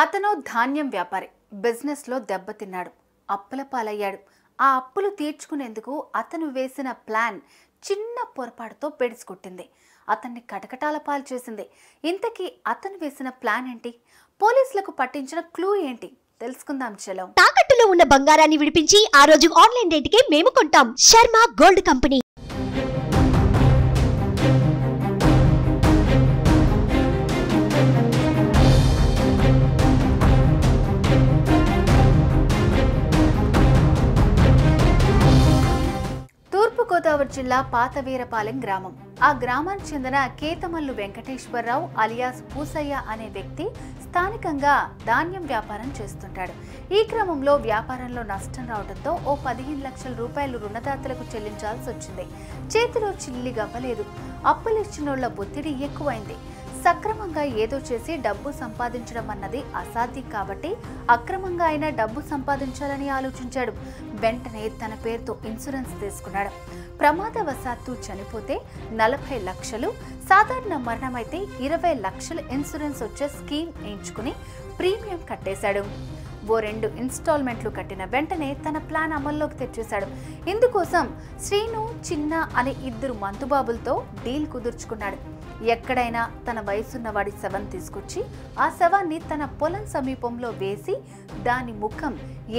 అతను ధాన్యం వ్యాపారి. బిజినెస్లో దెబ్బతిన్నాడు. అప్పుల పాలయ్యాడు. ఆ అప్పులు తీర్చుకునేందుకు అతను వేసిన ప్లాన్ చిన్న పొరపాటుతో బెడిసికొట్టింది. అతన్ని కటకటాల పాలు చేసింది. ఇంతకీ అతను వేసిన ప్లాన్ ఏంటి? పోలీసులకు పట్టించిన క్లూ ఏంటి? తెలుసుకుందాం చలో. తాకట్టులో ఉన్న బంగారాన్ని విడిపించి ఆ రోజు ఆన్లైన్ రేటుకే మేము కొంటాం. Sharma gold company. తూర్పుగోదావరి జిల్లా పాతవీరపాలెం గ్రామం. ఆ గ్రామానికి చెందిన కేతమల్లు వెంకటేశ్వరరావు అలియాస్ పూసయ్య అనే వ్యక్తి స్థానికంగా ధాన్యం వ్యాపారం చేస్తుంటాడు. ఈ క్రమంలో వ్యాపారంలో నష్టం రావడంతో ఓ 15 లక్షల రూపాయలు రుణదాతలకు చెల్లించాల్సి వచ్చింది. చేతిలో చిల్లి గవ్వలేదు. అప్పులిచ్చినోళ్ల ఒత్తిడి ఎక్కువైంది. సక్రమంగా ఏదో చేసి డబ్బు సంపాదించడం అన్నది అసాధ్యం కాబట్టి అక్రమంగా అయినా డబ్బు సంపాదించాలని ఆలోచించాడు. వెంటనే తన పేరుతో ఇన్సూరెన్స్ తీసుకున్నాడు. ప్రమాదవశాత్తు చనిపోతే 40 లక్షలు, సాధారణ మరణమైతే 20 లక్షలు ఇన్సూరెన్స్ వచ్చే స్కీమ్ ఎంచుకుని ప్రీమియం కట్టేశాడు. ఓ 2 ఇన్స్టాల్మెంట్లు కట్టిన వెంటనే తన ప్లాన్ అమల్లోకి తెచ్చేశాడు. ఇందుకోసం శ్రీను, చిన్న అనే 2 మంతుబాబులతో డీల్ కుదుర్చుకున్నాడు. ఎక్కడైనా తన వయసున్న వాడి శవం తీసుకొచ్చి ఆ శవాన్ని తన పొలం సమీపంలో వేసి దాని ముఖం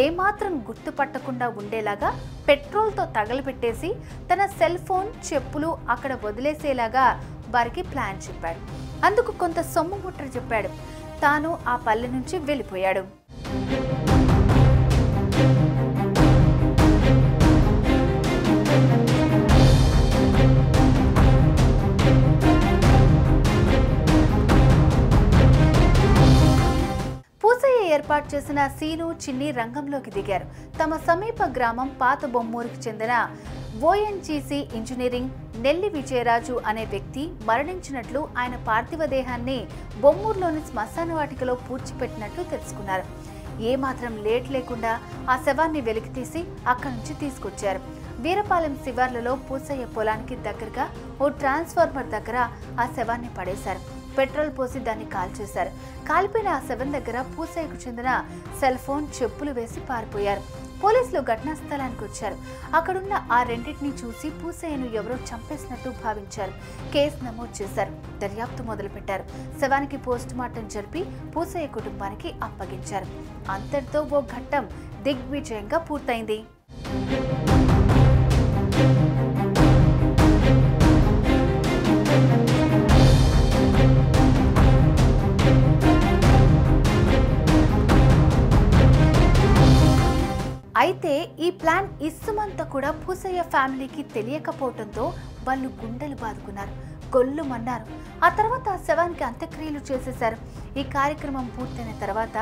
ఏమాత్రం గుర్తుపట్టకుండా ఉండేలాగా పెట్రోల్తో తగలబెట్టేసి తన సెల్ ఫోన్, చెప్పులు అక్కడ వదిలేసేలాగా వారికి ప్లాన్ చెప్పాడు. అందుకు కొంత సొమ్ము ముట్ర చెప్పాడు. తాను ఆ పల్లె నుంచి వెళ్ళిపోయాడు. ఏర్పాటు చేసిన సీను, చిన్ని రంగంలోకి దిగారు. తమ సమీప గ్రామం పాత బొమ్మూరుకి చెందిన ఓఎన్జీసీ ఇంజనీరింగ్ నెల్లి విజయరాజు అనే వ్యక్తి మరణించినట్లు, ఆయన పార్థివ దేహాన్ని బొమ్మూరులోని శ్మశాన వాటికలో పూడ్చిపెట్టినట్లు తెలుసుకున్నారు. ఏమాత్రం లేట్ లేకుండా ఆ శవాన్ని వెలికితీసి అక్కడి నుంచి తీసుకొచ్చారు. వీరపాలెం శివార్లలో పూసయ్య పొలానికి దగ్గరగా ఓ ట్రాన్స్ఫార్మర్ దగ్గర ఆ శవాన్ని పడేశారు. పెట్రోల్ పోసి దాన్ని కాల్చేశారు. కాలిపోయిన ఆ శవం దగ్గర పూసయ్యకు చెందిన సెల్ ఫోన్, చెప్పులు వేసి పారిపోయారు. పోలీసులు ఘటనా స్థలానికి వచ్చారు. అక్కడున్న ఆ రెండింటిని చూసి పూసయ్యను ఎవరో చంపేసినట్టు భావించారు. కేసు నమోదు చేశారు. దర్యాప్తు మొదలుపెట్టారు. శవానికి పోస్ట్ మార్టం జరిపి పూసయ్య కుటుంబానికి అప్పగించారు. అంతటితో ఓ ఘట్టం దిగ్విజయంగా పూర్తయింది. అయితే ఈ ప్లాన్ ఇస్సుమంతా కూడా పూసయ్య ఫ్యామిలీకి తెలియకపోవడంతో వాళ్ళు గుండెలు బాదుకున్నారు, గొల్లుమన్నారు. ఆ తర్వాత ఆ శవానికి అంత్యక్రియలు చేసేశారు. ఈ కార్యక్రమం పూర్తయిన తర్వాత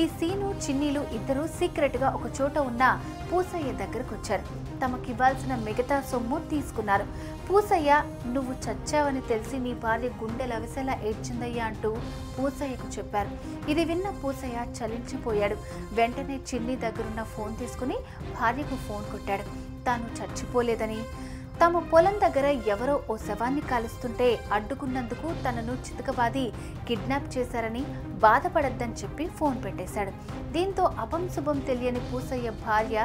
ఈ సీను, చిన్నీలు 2 సీక్రెట్గా ఒక చోట ఉన్న పూసయ్య దగ్గరకు వచ్చారు. తమకివ్వాల్సిన మిగతా సొమ్ము తీసుకున్నారు. పూసయ్య, నువ్వు చచ్చావని తెలిసి నీ భార్య గుండెలు అవిసేలా ఏడ్చిందయ్యా అంటూ పూసయ్యకు చెప్పారు. ఇది విన్న పూసయ్య చలించిపోయాడు. వెంటనే చిన్ని దగ్గరున్న ఫోన్ తీసుకుని భార్యకు ఫోన్ కొట్టాడు. తాను చచ్చిపోలేదని, తమ పొలం దగ్గర ఎవరో ఓ శవాన్ని కాలుస్తుంటే అడ్డుకున్నందుకు తనను చితకబాది కిడ్నాప్ చేశారని, బాధపడద్దని చెప్పి ఫోన్ పెట్టేశాడు. దీంతో అపంశుభం తెలియని పూసయ్య భార్య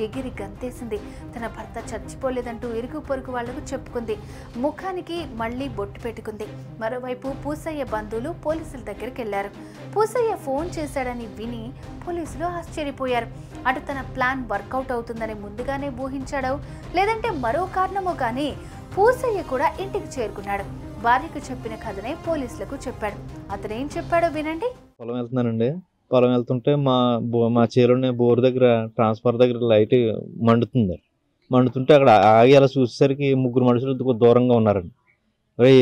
ఎగిరి గంతేసింది. తన భర్త చచ్చిపోలేదంటూ ఇరుగు పొరుగు వాళ్లకు చెప్పుకుంది. ముఖానికి మళ్లీ బొట్టు పెట్టుకుంది. మరోవైపు పూసయ్య బంధువులు పోలీసుల దగ్గరికి వెళ్లారు. పూసయ్య ఫోన్ చేశాడని విని పోలీసులు ఆశ్చర్యపోయారు. అటు తన ప్లాన్ వర్కౌట్ అవుతుందని ముందుగానే ఊహించాడో లేదంటే మరో కారణమో కానీ పూసయ్య కూడా ఇంటికి చేరుకున్నాడు. భార్యకు చెప్పిన కథనే పోలీసులకు చెప్పాడు. అతనేం చెప్పాడో వినండి. పొలం వెళ్తున్నానండి. పొలం వెళ్తుంటే మా చేలోనే బోర్ దగ్గర ట్రాన్స్ఫార్మర్ దగ్గర లైట్ మండుతుంటే అక్కడ ఆగి అలా చూసేసరికి 3 మనుషులు దూరంగా ఉన్నారండి.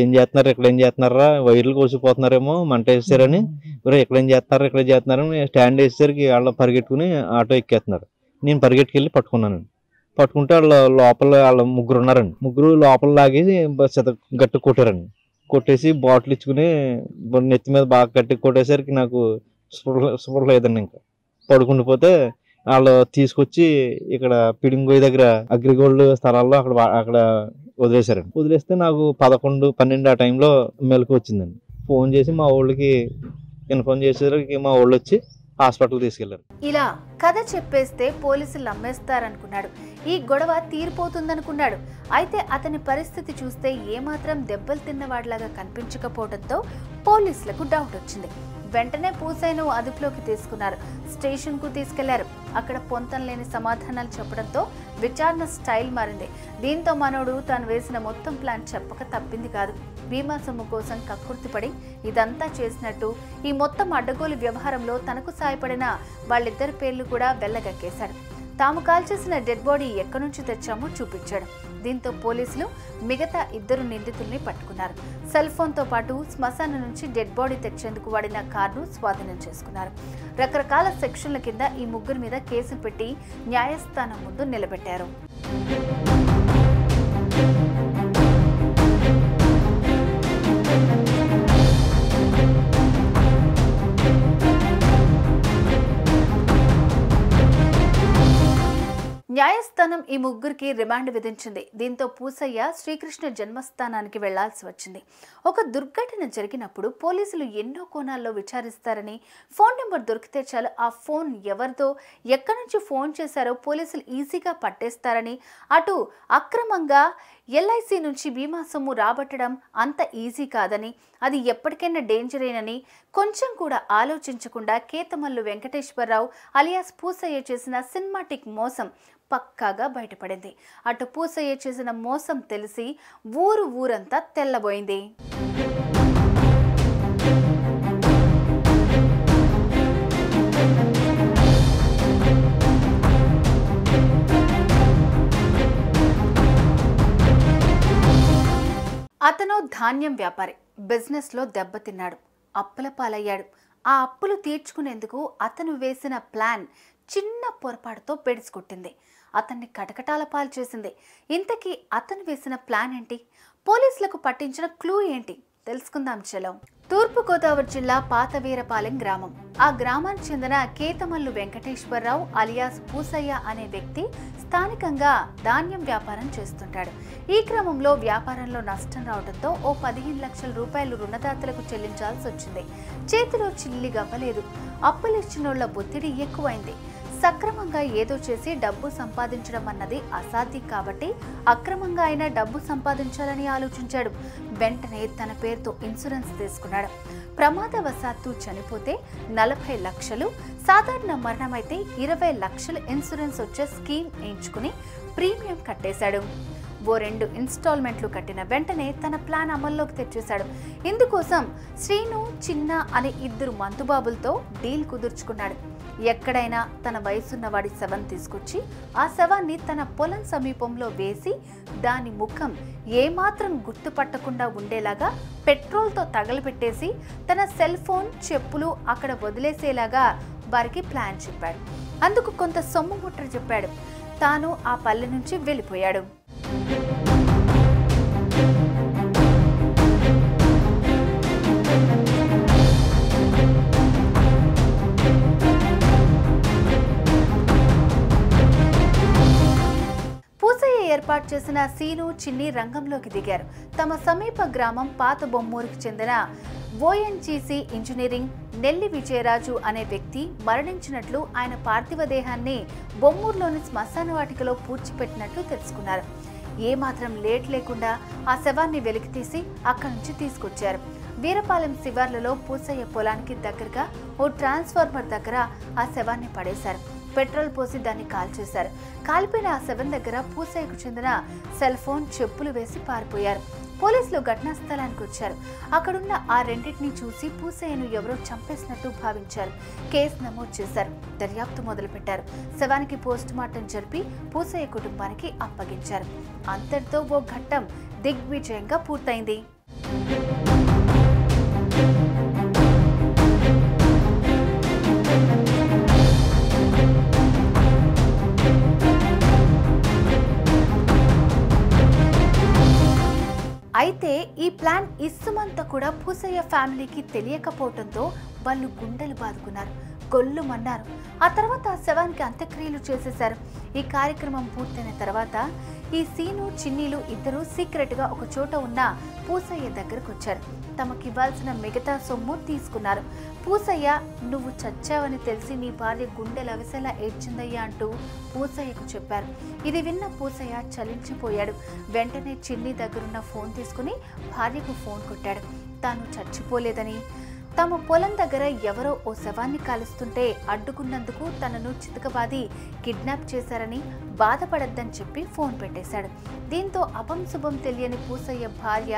ఏం చేస్తున్నారు, ఇక్కడ ఏం చేస్తున్నారా, వైర్లు కోసిపోతున్నారేమో, మంట వేసారని ఇక్కడ ఏం చేస్తున్నారని స్టాండ్ వేసేసరికి వాళ్ళు పరిగెట్టుకుని ఆటో ఎక్కేస్తున్నారు. నేను పరిగెట్టుకెళ్ళి పట్టుకున్నానండి. పట్టుకుంటే వాళ్ళ 3 ఉన్నారండి. 3 లోపల లాగి గట్టి కొట్టారండి. కొట్టేసి బాటిల్ ఇచ్చుకుని నెత్తి మీద బాగా గట్టి కొట్టేసరికి నాకు స్పృహ లేదండి. ఇంకా పడుకుండిపోతే వాళ్ళు తీసుకొచ్చి ఇక్కడ పిడింగోయి దగ్గర అగ్రిగోల్డ్ స్థలాల్లో అక్కడ వదిలేశారండి. వదిలేస్తే నాకు 11, 12 ఆ టైంలో మెలకు వచ్చిందండి. ఫోన్ చేసి మా ఊళ్ళకి ఇన్ఫార్మ్ చేసేసరికి మా వాళ్ళు వచ్చి హాస్పిటల్ తీసుకెళ్లారు. ఇలా కథ చెప్పేస్తే పోలీసులు నమ్మేస్తారనుకున్నాడు. ఈ గొడవ తీరిపోతుందనుకున్నాడు. అయితే అతని పరిస్థితి చూస్తే ఏమాత్రం దెబ్బలు తిన్నవాడిలాగా కనిపించకపోవడంతో పోలీసులకు డౌట్ వచ్చింది. వెంటనే పూసయ్యను అదుపులోకి తీసుకున్నారు. స్టేషన్ కు తీసుకెళ్లారు. అక్కడ పొంతం లేని సమాధానాలు చెప్పడంతో విచారణ స్టైల్ మారింది. దీంతో మనోడు తాను వేసిన మొత్తం ప్లాన్ చెప్పక తప్పింది కాదు. బీమా సొమ్ము కోసం కక్కుర్తిపడి ఇదంతా చేసినట్టు, ఈ మొత్తం అడ్డగోలు వ్యవహారంలో తనకు సాయపడిన వాళ్ళిద్దరి పేర్లు కూడా వెళ్ళగక్కేశాడు. తాము కాల్చేసిన డెడ్ బాడీ ఎక్కడి నుంచి తెచ్చామో చూపించాడు. దీంతో పోలీసులు మిగతా 2 నిందితుల్ని పట్టుకున్నారు. సెల్ ఫోన్తో పాటు శ్మశానం నుంచి డెడ్ బాడీ తెచ్చేందుకు వాడిన కారును స్వాధీనం చేసుకున్నారు. రకరకాల సెక్షన్ల కింద ఈ ముగ్గురు మీద కేసులు పెట్టి న్యాయస్థానం ముందు నిలబెట్టారు. న్యాయస్థానం ఈ ముగ్గురికి రిమాండ్ విధించింది. దీంతో పూసయ్య శ్రీకృష్ణ జన్మస్థానానికి వెళ్లాల్సి వచ్చింది. ఒక దుర్ఘటన జరిగినప్పుడు పోలీసులు ఎన్నో కోణాల్లో విచారిస్తారని, ఫోన్ నెంబర్ దొరికితే చాలు ఆ ఫోన్ ఎవరిదో, ఎక్కడి నుంచి ఫోన్ చేశారో పోలీసులు ఈజీగా పట్టేస్తారని, అటు అక్రమంగా ఎల్ఐసి నుంచి బీమా సొమ్ము రాబట్టడం అంత ఈజీ కాదని, అది ఎప్పటికైనా డేంజరేనని కొంచెం కూడా ఆలోచించకుండా కేతమల్లు వెంకటేశ్వరరావు అలియాస్ పూసయ్య చేసిన సినిమాటిక్ మోసం పక్కాగా బయటపడింది. అటు పూసయ్య చేసిన మోసం తెలిసి ఊరంతా తెల్లబోయింది. అతను ధాన్యం వ్యాపారి. బిజినెస్లో దెబ్బతిన్నాడు, అప్పుల పాలయ్యాడు. ఆ అప్పులు తీర్చుకునేందుకు అతను వేసిన ప్లాన్ చిన్న పొరపాటుతో పెడిసికొట్టింది. అతన్ని కటకటాల పాలు చేసింది. ఇంతకీ అతను వేసిన ప్లాన్ ఏంటి? పోలీసులకు పట్టించిన క్లూ ఏంటి? తెలుసుకుందాం చలో. తూర్పుగోదావరి జిల్లా పాతవీరపాలెం గ్రామం. ఆ గ్రామానికి చెందిన కేతమల్లు వెంకటేశ్వరరావు అలియాస్ పూసయ్య అనే వ్యక్తి స్థానికంగా ధాన్యం వ్యాపారం చేస్తుంటాడు. ఈ క్రమంలో వ్యాపారంలో నష్టం రావడంతో ఓ 15 లక్షల రూపాయలు రుణదాతలకు చెల్లించాల్సి వచ్చింది. చేతిలో చిల్లి గవ్వలేదు. అప్పులిచ్చినోళ్ల ఒత్తిడి ఎక్కువైంది. సక్రమంగా ఏదో చేసి డబ్బు సంపాదించడం అన్నది అసాధ్యం కాబట్టి అక్రమంగా అయినా డబ్బు సంపాదించాలని ఆలోచించాడు. వెంటనే తన పేరుతో ఇన్సూరెన్స్ తీసుకున్నాడు. ప్రమాదవశాత్తు చనిపోతే 40 లక్షలు, సాధారణ మరణమైతే 20 లక్షలు ఇన్సూరెన్స్ వచ్చే స్కీమ్ ఎంచుకుని ప్రీమియం కట్టేశాడు. ఓ 2 ఇన్స్టాల్మెంట్లు కట్టిన వెంటనే తన ప్లాన్ అమల్లోకి తెచ్చేశాడు. ఇందుకోసం శ్రీను, చిన్న అనే 2 మంతుబాబులతో డీల్ కుదుర్చుకున్నాడు. ఎక్కడైనా తన వయసున్న వాడి శవం తీసుకొచ్చి ఆ శవాన్ని తన పొలం సమీపంలో వేసి దాని ముఖం ఏమాత్రం గుర్తుపట్టకుండా ఉండేలాగా పెట్రోల్తో తగలబెట్టేసి తన సెల్ ఫోన్, చెప్పులు అక్కడ వదిలేసేలాగా వారికి ప్లాన్ చెప్పాడు. అందుకు కొంత సొమ్ము ముట్ర చెప్పాడు. తాను ఆ పల్లె నుంచి వెళ్ళిపోయాడు. ఏర్పాటు చేసిన సీను, చిన్ని రంగంలోకి దిగారు. తమ సమీప గ్రామం పాత బొమ్మూరుకు చెందిన ఓఎన్జీసీ ఇంజనీరింగ్ నెల్లి విజయరాజు అనే వ్యక్తి మరణించినట్లు, ఆయన పార్థివ దేహాన్ని బొమ్మూరులోని శ్మశాన వాటికలో పూడ్చిపెట్టినట్లు తెలుసుకున్నారు. ఏమాత్రం లేట్ లేకుండా ఆ శవాన్ని వెలికితీసి అక్కడి నుంచి తీసుకొచ్చారు. వీరపాలెం శివార్లలో పూసయ్య పొలానికి దగ్గరగా ఓ ట్రాన్స్ఫార్మర్ దగ్గర ఆ శవాన్ని పడేశారు. పెట్రోల్ పోసి దాన్ని కాల్చేశారు. కాలిపోయిన ఆ శవం దగ్గర పూసయ్యకు చెందిన సెల్ ఫోన్, చెప్పులు వేసి పారిపోయారు. పోలీసులు ఘటనా స్థలానికి వచ్చారు. అక్కడున్న ఆ రెండింటిని చూసి పూసయ్యను ఎవరో చంపేసినట్టు భావించారు. కేసు నమోదు చేశారు. దర్యాప్తు మొదలుపెట్టారు. శవానికి పోస్ట్ మార్టం జరిపి పూసయ్య కుటుంబానికి అప్పగించారు. అంతటితో ఓ ఘట్టం దిగ్విజయంగా పూర్తయింది. అయితే ఈ ప్లాన్ ఇస్సుమంతా కూడా పూసయ్య ఫ్యామిలీకి తెలియకపోవడంతో వాళ్ళు గుండెలు బాదుకున్నారు. గొల్లుమన్నారు. ఆ తర్వాత శవానికి అంత్యక్రియలు చేసేశారు. ఈ కార్యక్రమం పూర్తయిన తర్వాత ఈ సీను చిన్నీలు ఇద్దరు సీక్రెట్గా ఒక చోట ఉన్న పూసయ్య దగ్గరకు వచ్చారు. తమకివ్వాల్సిన మిగతా సొమ్ము తీసుకున్నారు. పూసయ్య, నువ్వు చచ్చావని తెలిసి నీ భార్య గుండెలవిసేలా ఏడ్చిందయ్యా అంటూ పూసయ్యకు చెప్పారు. ఇది విన్న పూసయ్య చలించిపోయాడు. వెంటనే చిన్ని దగ్గరున్న ఫోన్ తీసుకుని భార్యకు ఫోన్ కొట్టాడు. తాను చచ్చిపోలేదని, తమ పొలం దగ్గర ఎవరో ఓ శవాన్ని కాలుస్తుంటే అడ్డుకున్నందుకు తనను చితకబాది కిడ్నాప్ చేశారని, బాధపడద్దని చెప్పి ఫోన్ పెట్టేశాడు. దీంతో అపంశుభం తెలియని పూసయ్య భార్య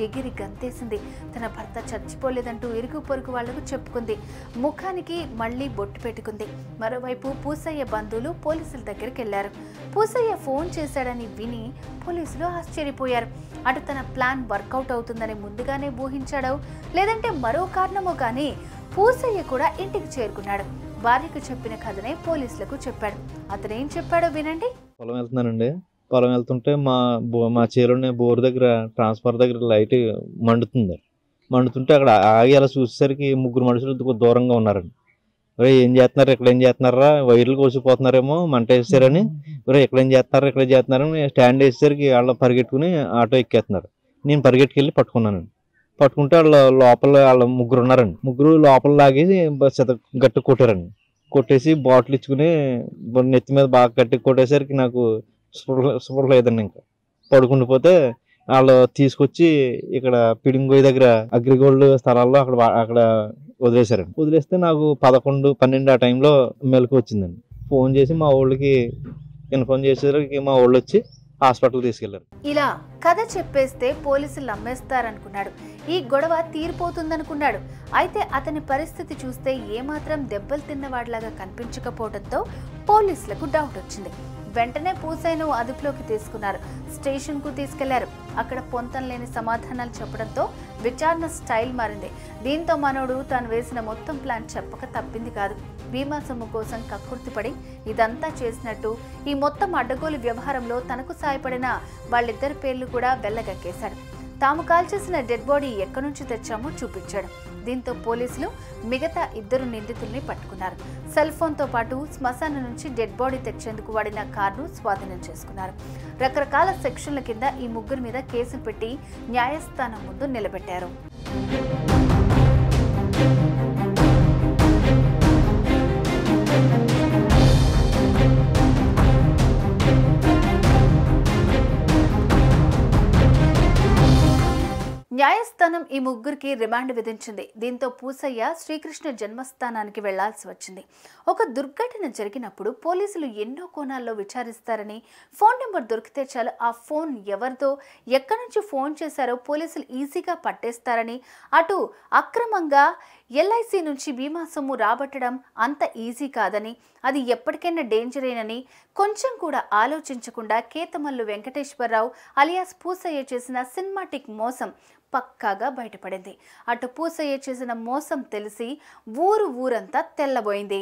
ఎగిరి గంతేసింది. తన భర్త చచ్చిపోలేదంటూ ఇరుగు పొరుగు వాళ్లకు చెప్పుకుంది. ముఖానికి మళ్లీ బొట్టు పెట్టుకుంది. మరోవైపు పూసయ్య బంధువులు పోలీసుల దగ్గరికి వెళ్లారు. పూసయ్య ఫోన్ చేశాడని విని పోలీసులు ఆశ్చర్యపోయారు. అటు తన ప్లాన్ వర్కౌట్ అవుతుందని ముందుగానే ఊహించాడో లేదంటే మరో కారణమో కానీ పూసయ్య కూడా ఇంటికి చేరుకున్నాడు. భార్యకు చెప్పిన కథనే పోలీసులకు చెప్పాడు. అతనేం చెప్పాడో వినండి. పొలం వెళ్తున్నానండి. పొలం వెళ్తుంటే మా చేలోనే బోర్ దగ్గర ట్రాన్స్ఫర్ దగ్గర లైట్ మండుతుంటే అక్కడ ఆగి అలా చూసేసరికి ముగ్గురు మనుషులు దూరంగా ఉన్నారండి. ఏం చేస్తున్నారు, ఇక్కడ ఏం చేస్తున్నారా, వైర్లు కోసిపోతున్నారేమో, మంట వేసారని ఇక్కడ ఏం చేస్తున్నారని స్టాండ్ వేసేసరికి వాళ్ళు పరిగెట్టుకుని ఆటో ఎక్కేస్తున్నారు. నేను పరిగెట్టుకెళ్ళి పట్టుకున్నానండి. పట్టుకుంటే వాళ్ళ ముగ్గురు ఉన్నారండి. ముగ్గురు లోపల లాగి గట్టి కొట్టారండి. కొట్టేసి బాటిల్ ఇచ్చుకుని నెత్తి మీద బాగా గట్టి కొట్టేసరికి నాకు స్పృహ లేదండి. ఇంకా పడుకుండిపోతే వాళ్ళు తీసుకొచ్చి ఇక్కడ పిడింగోయి దగ్గర అగ్రిగోల్డ్ స్థలాల్లో అక్కడ వదిలేశారండి. వదిలేస్తే నాకు 11, 12 ఆ టైంలో మెలకు వచ్చిందండి. ఫోన్ చేసి మా ఊళ్ళకి ఇన్ఫార్మ్ చేసేసరికి మా ఊళ్ళు వచ్చి హాస్పిటల్ తీసుకెళ్లారు. ఇలా కథ చెప్పేస్తే పోలీసులు నమ్మేస్తారనుకున్నాడు. ఈ గొడవ తీరిపోతుందనుకున్నాడు. అయితే అతని పరిస్థితి చూస్తే ఏమాత్రం దెబ్బలు తిన్నవాడిలాగా కనిపించకపోవడంతో పోలీసులకు డౌట్ వచ్చింది. వెంటనే పూసయ్యను అదుపులోకి తీసుకున్నారు. స్టేషన్ కు తీసుకెళ్లారు. అక్కడ పొంతం లేని సమాధానాలు చెప్పడంతో విచారణ స్టైల్ మారింది. దీంతో మనోడు తాను వేసిన మొత్తం ప్లాన్ చెప్పక తప్పింది కాదు. బీమా సొమ్ము కోసం కక్కుర్తిపడి ఇదంతా చేసినట్టు, ఈ మొత్తం అడ్డగోలు వ్యవహారంలో తనకు సాయపడిన వాళ్ళిద్దరి పేర్లు కూడా వెళ్ళగక్కేశాడు. తాము కాల్చేసిన డెడ్ బాడీ ఎక్కడి నుంచి తెచ్చామో చూపించాడు. దీంతో పోలీసులు మిగతా 2 నిందితుల్ని పట్టుకున్నారు. సెల్ ఫోన్తో పాటు శ్మశానం నుంచి డెడ్ బాడీ తెచ్చేందుకు వాడిన కారును స్వాధీనం చేసుకున్నారు. రకరకాల సెక్షన్ల కింద ఈ ముగ్గురు మీద కేసులు పెట్టి న్యాయస్థానం ముందు నిలబెట్టారు. న్యాయస్థానం ఈ ముగ్గురికి రిమాండ్ విధించింది. దీంతో పూసయ్య శ్రీకృష్ణ జన్మస్థానానికి వెళ్లాల్సి వచ్చింది. ఒక దుర్ఘటన జరిగినప్పుడు పోలీసులు ఎన్నో కోణాల్లో విచారిస్తారని, ఫోన్ నెంబర్ దొరికితే చాలు ఆ ఫోన్ ఎవరిదో, ఎక్కడి నుంచి ఫోన్ చేశారో పోలీసులు ఈజీగా పట్టేస్తారని, అటు అక్రమంగా ఎల్ఐసి నుంచి బీమా సొమ్ము రాబట్టడం అంత ఈజీ కాదని, అది ఎప్పటికైనా డేంజరేనని కొంచెం కూడా ఆలోచించకుండా కేతమల్లు వెంకటేశ్వరరావు అలియాస్ పూసయ్య చేసిన సినిమాటిక్ మోసం పక్కాగా బయటపడింది. అటు పూసయ్య చేసిన మోసం తెలిసి ఊరంతా తెల్లబోయింది.